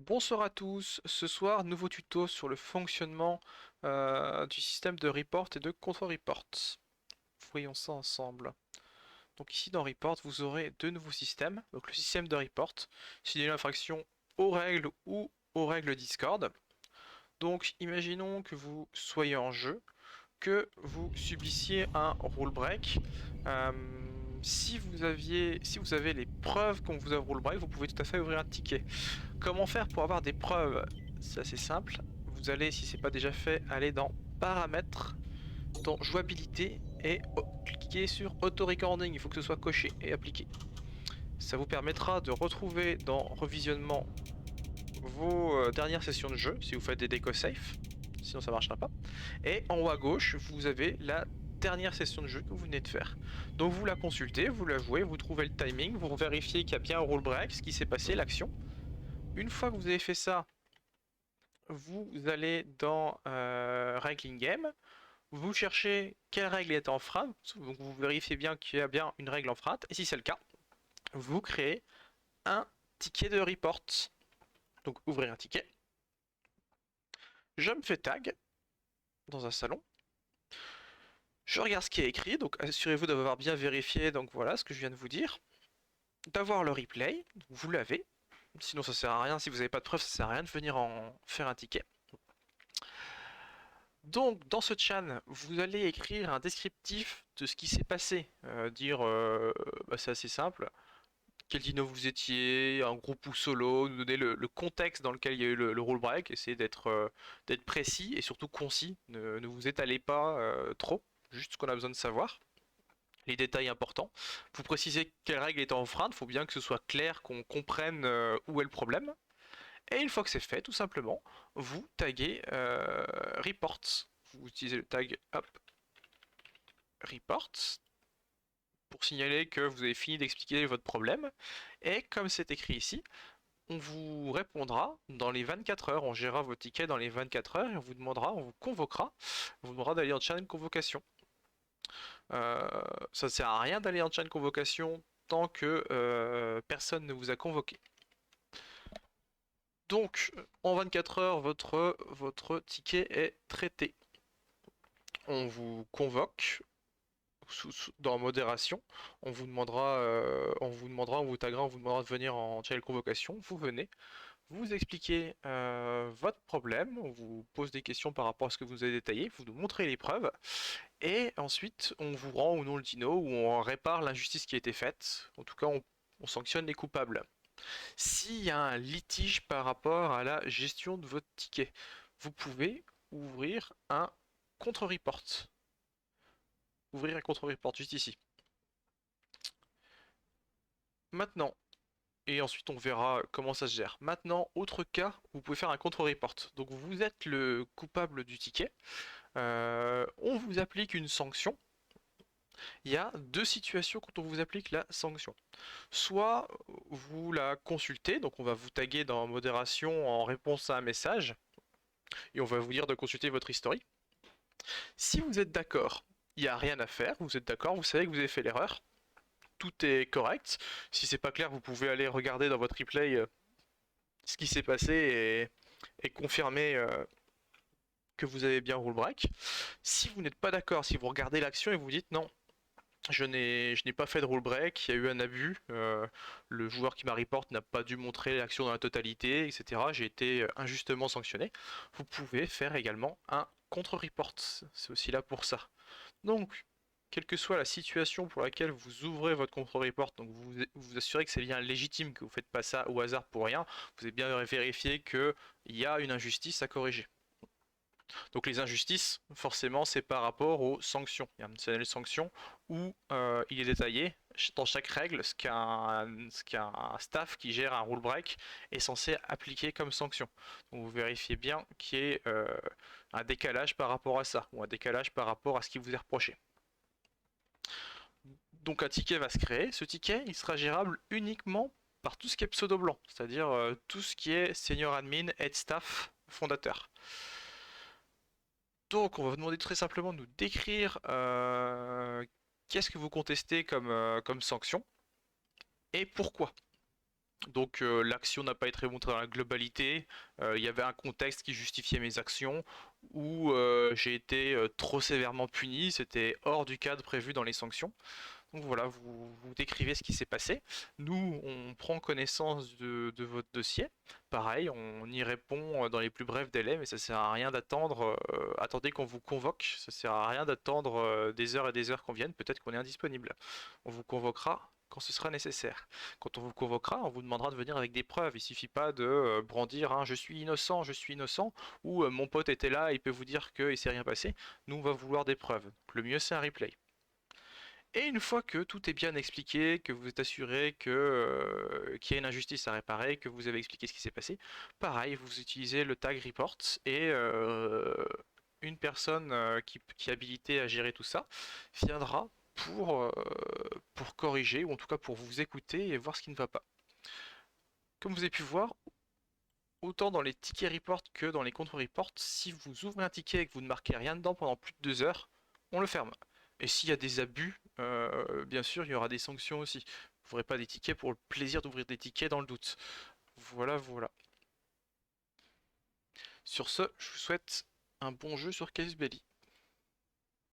Bonsoir à tous, ce soir nouveau tuto sur le fonctionnement du système de report et de contre-report. Voyons ça ensemble. Donc ici dans report vous aurez deux nouveaux systèmes. Donc le système de report, signaler l'infraction aux règles ou aux règles Discord. Donc imaginons que vous soyez en jeu, que vous subissiez un rule break. Euh, si vous avez les preuves qu'on vous a rule break, vous pouvez tout à fait ouvrir un ticket. Comment faire pour avoir des preuves? C'est assez simple. Vous allez, si c'est pas déjà fait, aller dans Paramètres, dans Jouabilité et cliquer sur Auto Recording. Il faut que ce soit coché et appliqué. Ça vous permettra de retrouver dans Revisionnement vos dernières sessions de jeu, si vous faites des déco safe, sinon ça marchera pas. Et en haut à gauche, vous avez la dernière session de jeu que vous venez de faire. Donc vous la consultez, vous la jouez, vous trouvez le timing, vous vérifiez qu'il y a bien un rule break, ce qui s'est passé, l'action. Une fois que vous avez fait ça, vous allez dans Règles in-game, vous cherchez quelle règle est enfreinte, donc vous vérifiez bien qu'il y a bien une règle enfreinte, et si c'est le cas, vous créez un ticket de report. Donc ouvrez un ticket, je me fais tag dans un salon, je regarde ce qui est écrit, donc assurez-vous d'avoir bien vérifié, donc voilà ce que je viens de vous dire, d'avoir le replay, vous l'avez, sinon ça sert à rien, si vous n'avez pas de preuves, ça sert à rien de venir en faire un ticket. Donc, dans ce chan, vous allez écrire un descriptif de ce qui s'est passé. C'est assez simple. Quel dino vous étiez, un groupe ou solo, nous donner le contexte dans lequel il y a eu le rule break, essayer d'être précis et surtout concis. Ne vous étalez pas trop, juste ce qu'on a besoin de savoir. Les détails importants. Vous précisez quelle règle est enfreinte, il faut bien que ce soit clair, qu'on comprenne où est le problème. Et une fois que c'est fait, tout simplement, vous taguez reports. Vous utilisez le tag hop, reports pour signaler que vous avez fini d'expliquer votre problème. Et comme c'est écrit ici, on vous répondra dans les 24 heures. On gérera vos tickets dans les 24 heures et on vous demandera, on vous convoquera, on vous demandera d'aller en channel convocation. Ça ne sert à rien d'aller en channel convocation tant que personne ne vous a convoqué. Donc, en 24 heures, votre ticket est traité. On vous convoque dans modération. On vous taguera, on vous demandera de venir en channel convocation. Vous venez, vous expliquez votre problème, on vous pose des questions par rapport à ce que vous avez détaillé, vous nous montrez les preuves, et ensuite on vous rend ou non le dino, ou on répare l'injustice qui a été faite. En tout cas, on sanctionne les coupables. S'il y a un litige par rapport à la gestion de votre ticket, vous pouvez ouvrir un contre-report. Ouvrir un contre-report juste ici. Maintenant, et ensuite on verra comment ça se gère. Maintenant, autre cas, vous pouvez faire un contre-report. Donc vous êtes le coupable du ticket, on vous applique une sanction. Il y a deux situations quand on vous applique la sanction. Soit vous la consultez, donc on va vous taguer dans modération en réponse à un message, et on va vous dire de consulter votre historique. Si vous êtes d'accord, il n'y a rien à faire, vous êtes d'accord, vous savez que vous avez fait l'erreur, tout est correct. Si c'est pas clair, vous pouvez aller regarder dans votre replay ce qui s'est passé et confirmer que vous avez bien rule break. Si vous n'êtes pas d'accord, si vous regardez l'action et vous dites non, je n'ai pas fait de rule break, il y a eu un abus, le joueur qui m'a report n'a pas dû montrer l'action dans la totalité, etc. J'ai été injustement sanctionné. Vous pouvez faire également un contre-report, c'est aussi là pour ça. Donc, quelle que soit la situation pour laquelle vous ouvrez votre contre-report, donc vous assurez que c'est bien légitime, que vous ne faites pas ça au hasard pour rien, vous avez bien vérifié qu'il y a une injustice à corriger. Donc les injustices, forcément, c'est par rapport aux sanctions. Il y a un tunnel sanction où il est détaillé dans chaque règle ce qu'un staff qui gère un rule break est censé appliquer comme sanction. Donc vous vérifiez bien qu'il y ait un décalage par rapport à ça, ou un décalage par rapport à ce qui vous est reproché. Donc un ticket va se créer. Ce ticket, il sera gérable uniquement par tout ce qui est pseudo blanc, c'est-à-dire tout ce qui est senior admin, head staff, fondateur. Donc, on va vous demander très simplement de nous décrire qu'est-ce que vous contestez comme sanction et pourquoi. Donc l'action n'a pas été montrée dans la globalité, il y avait un contexte qui justifiait mes actions, ou j'ai été trop sévèrement puni, c'était hors du cadre prévu dans les sanctions. Donc voilà, vous décrivez ce qui s'est passé. Nous, on prend connaissance de votre dossier. Pareil, on y répond dans les plus brefs délais, mais ça sert à rien d'attendre. Attendez qu'on vous convoque. Ça sert à rien d'attendre des heures et des heures qu'on vienne. Peut-être qu'on est indisponible. On vous convoquera quand ce sera nécessaire. Quand on vous convoquera, on vous demandera de venir avec des preuves. Il suffit pas de brandir hein, je suis innocent, ou mon pote était là, il peut vous dire qu'il s'est rien passé. Nous, on va vouloir des preuves. Le mieux, c'est un replay. Et une fois que tout est bien expliqué, que vous êtes assuré qu'il y a une injustice à réparer, que vous avez expliqué ce qui s'est passé, pareil, vous utilisez le tag report et une personne qui est habilitée à gérer tout ça viendra pour corriger, ou en tout cas pour vous écouter et voir ce qui ne va pas. Comme vous avez pu voir, autant dans les tickets report que dans les contre-reports, si vous ouvrez un ticket et que vous ne marquez rien dedans pendant plus de 2 heures, on le ferme. Et s'il y a des abus, bien sûr, il y aura des sanctions aussi. Vous n'ouvrez pas des tickets pour le plaisir d'ouvrir des tickets dans le doute. Voilà, voilà. Sur ce, je vous souhaite un bon jeu sur Case Belly.